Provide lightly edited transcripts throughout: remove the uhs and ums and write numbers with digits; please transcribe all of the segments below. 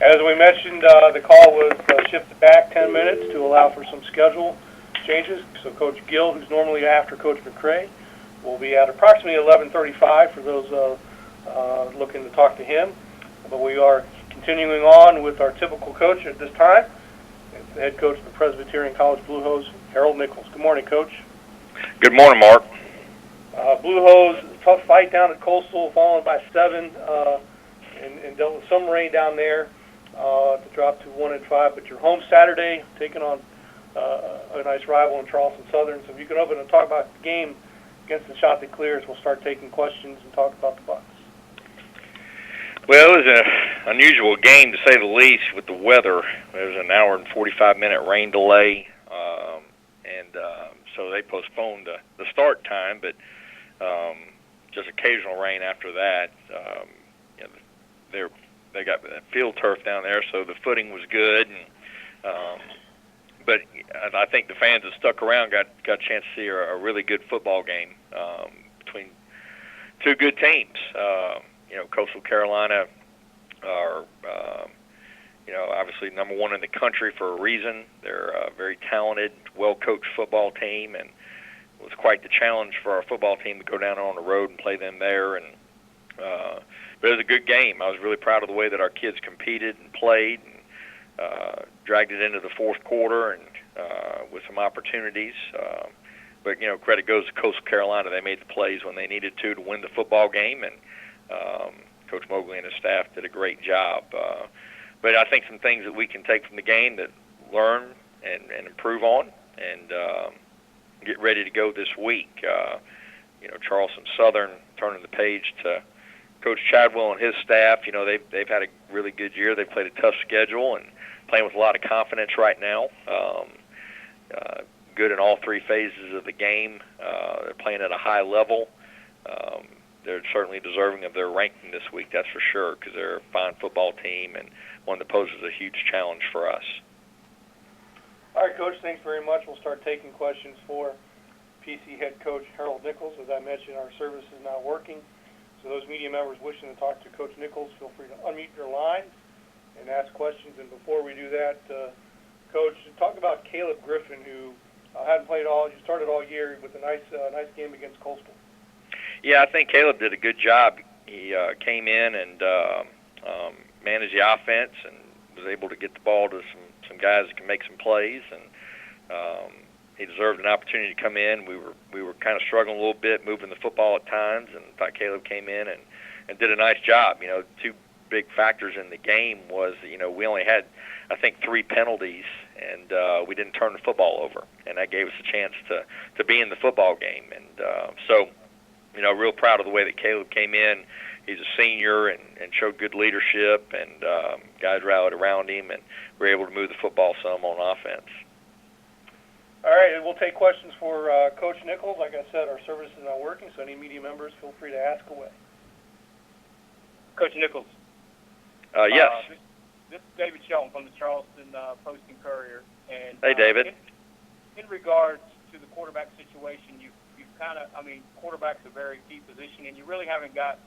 As we mentioned, the call was shifted back 10 minutes to allow for some schedule changes. So Coach Gill, who's normally after Coach McCray, will be at approximately 11:35 for those looking to talk to him. But we are continuing on with our typical coach at this time. It's the head coach of the Presbyterian College Blue Hose, Darrell Nichols. Good morning, Coach. Good morning, Mark. Blue Hose, tough fight down at Coastal, falling by 7, and dealt with some rain down there to drop to 1-5. But you're home Saturday, taking on a nice rival in Charleston Southern. So if you can open and talk about the game against the shot that clears, we'll start taking questions and talk about the Bucks. Well, it was an unusual game, to say the least, with the weather. There was an hour and 45-minute rain delay, so they postponed the start time, but just occasional rain after that. They got field turf down there, so the footing was good. But I think the fans that stuck around got a chance to see a really good football game between two good teams. Coastal Carolina are, obviously number one in the country for a reason. They're a very talented, well-coached football team, and it was quite the challenge for our football team to go down on the road and play them there. But it was a good game. I was really proud of the way that our kids competed and played and dragged it into the fourth quarter and with some opportunities. But credit goes to Coastal Carolina. They made the plays when they needed to win the football game, and Coach Mobley and his staff did a great job. But I think some things that we can take from the game that learn and improve on and get ready to go this week. Charleston Southern turning the page to Coach Chadwell and his staff. They've had a really good year. They've played a tough schedule and playing with a lot of confidence right now. Good in all three phases of the game. They're playing at a high level. They're certainly deserving of their ranking this week, that's for sure, because they're a fine football team and one that poses a huge challenge for us. All right, Coach, thanks very much. We'll start taking questions for PC head coach Darrell Nichols. As I mentioned, our service is now working. So those media members wishing to talk to Coach Nichols, feel free to unmute your lines and ask questions. And before we do that, Coach, talk about Caleb Griffin, who hadn't played you started all year with a nice game against Coastal. Yeah, I think Caleb did a good job. He came in and managed the offense and was able to get the ball to some guys that can make some plays. And he deserved an opportunity to come in. We were kind of struggling a little bit moving the football at times, and thought Caleb came in and did a nice job. Two big factors in the game was that, we only had, I think, 3 penalties, and we didn't turn the football over, and that gave us a chance to be in the football game. And so, real proud of the way that Caleb came in. He's a senior and showed good leadership, and guys rallied around him, and were able to move the football some on offense. All right, and we'll take questions for Coach Nichols. Like I said, our service is not working, so any media members, feel free to ask away. Coach Nichols. Yes. This is David Shelton from the Charleston Post and Courier. And, hey, David. In regards to the quarterback situation, you've quarterback's a very key position, and you really haven't got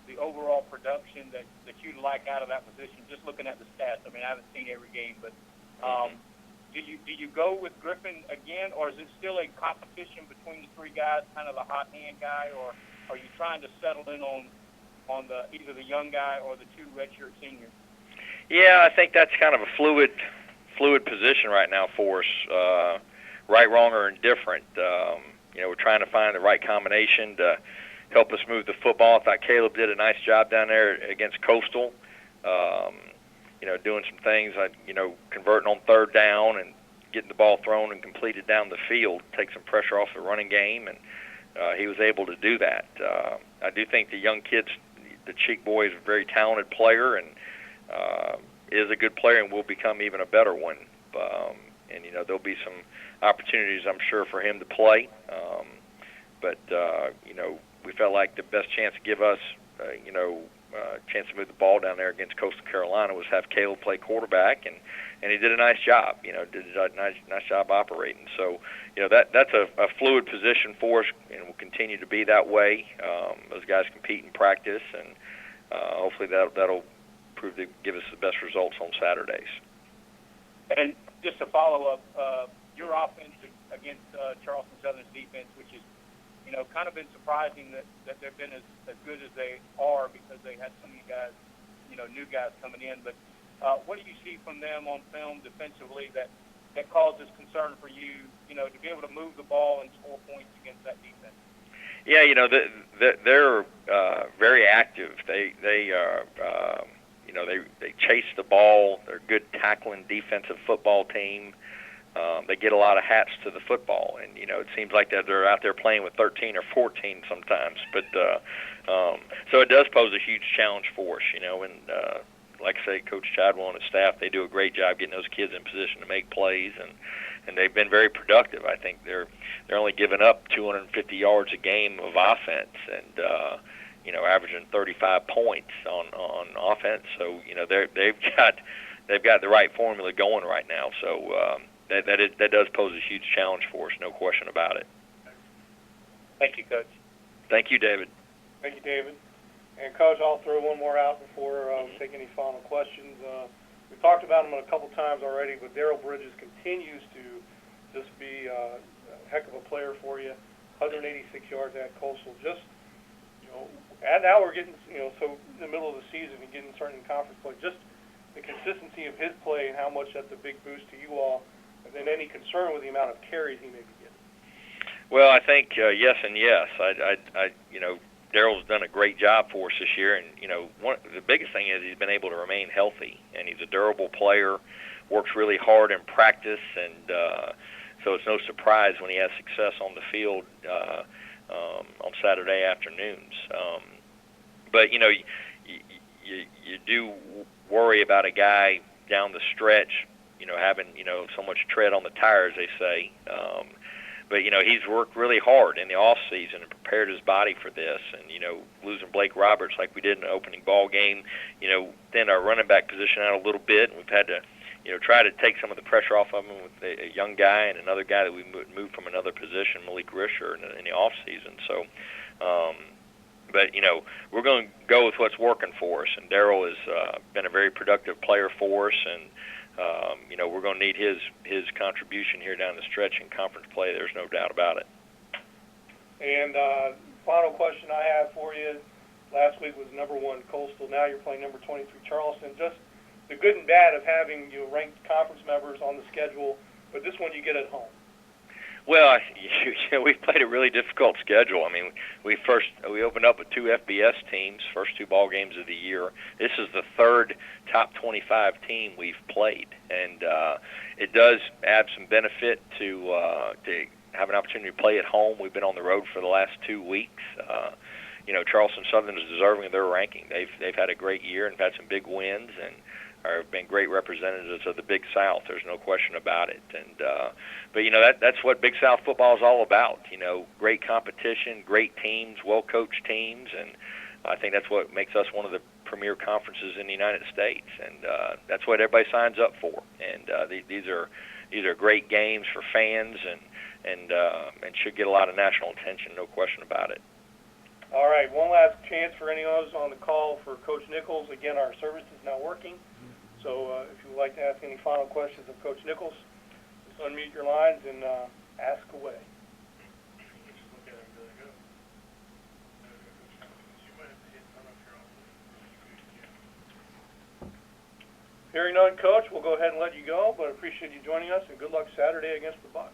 the overall production that you'd like out of that position, just looking at the stats. I haven't seen every game, but do you go with Griffin again, or is it still a competition between the 3 guys, kind of the hot hand guy, or are you trying to settle in on either the young guy or the 2 redshirt seniors? Yeah, I think that's kind of a fluid position right now for us, right, wrong, or indifferent. We're trying to find the right combination to help us move the football. I thought Caleb did a nice job down there against Coastal, doing some things like, converting on third down and getting the ball thrown and completed down the field, take some pressure off the running game, and he was able to do that. I do think the young kids, the Cheek boy is a very talented player and is a good player and will become even a better one. And there'll be some opportunities, I'm sure, for him to play. But we felt like the best chance to give us, chance to move the ball down there against Coastal Carolina was have Caleb play quarterback, and he did a nice job. Did a nice job operating. So, that's a fluid position for us, and will continue to be that way. Those guys compete in practice, and hopefully that'll proved to give us the best results on Saturdays. And just to follow up, your offense against Charleston Southern's defense, which is, kind of been surprising that they've been as good as they are because they had so many guys, new guys coming in. But what do you see from them on film defensively that causes concern for you, to be able to move the ball and score points against that defense? Yeah, they're very active. They chase the ball. They're a good tackling defensive football team. They get a lot of hats to the football, and it seems like that they're out there playing with 13 or 14 sometimes. But so it does pose a huge challenge for us, and like I say, Coach Chadwell and his staff, they do a great job getting those kids in position to make plays, and they've been very productive. I think they're only giving up 250 yards a game of offense, and averaging 35 points on offense. So they've got the right formula going right now. So that does pose a huge challenge for us, no question about it. Thank you, Coach. Thank you, David. Thank you, David. And, Coach, I'll throw one more out before we take any final questions. We've talked about him a couple times already, but Darrell Bridges continues to just be a heck of a player for you. 186 yards at Coastal. Just, and now we're getting, so in the middle of the season and getting started in conference play. Just the consistency of his play and how much that's a big boost to you all. And then any concern with the amount of carries he may be getting? Well, I think yes and yes. Darrell's done a great job for us this year, and the biggest thing is he's been able to remain healthy, and he's a durable player, works really hard in practice, and so it's no surprise when he has success on the field on Saturday afternoons. But you do worry about a guy down the stretch, having so much tread on the tires, they say. But, he's worked really hard in the off season and prepared his body for this. And, losing Blake Roberts like we did in the opening ball game, thinned our running back position out a little bit. And we've had to, try to take some of the pressure off of him with a young guy and another guy that we moved from another position, Malik Risher, in the off season. So, but, we're going to go with what's working for us. And Darrell has been a very productive player for us. And, we're going to need his contribution here down the stretch in conference play. There's no doubt about it. And final question I have for you. Last week was #1 Coastal. Now you're playing number 23 Charleston. Just the good and bad of having ranked conference members on the schedule, but this one you get at home. Well, we've played a really difficult schedule. I mean, we opened up with 2 FBS teams, first 2 ball games of the year. This is the 3rd top 25 team we've played, and it does add some benefit to have an opportunity to play at home. We've been on the road for the last 2 weeks. Charleston Southern is deserving of their ranking. They've had a great year and had some big wins, and have been great representatives of the Big South. There's no question about it. And but that's what Big South football is all about. Great competition, great teams, well-coached teams, and I think that's what makes us one of the premier conferences in the United States. And that's what everybody signs up for. And these are great games for fans, and should get a lot of national attention. No question about it. All right, one last chance for any of us on the call for Coach Nichols. Again, our service is now working. So if you would like to ask any final questions of Coach Nichols, just unmute your lines and ask away. Hearing none, Coach, we'll go ahead and let you go, but appreciate you joining us, and good luck Saturday against the Bucs.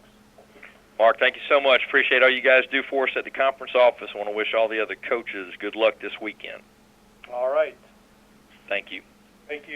Mark, thank you so much. Appreciate all you guys do for us at the conference office. I want to wish all the other coaches good luck this weekend. All right. Thank you. Thank you.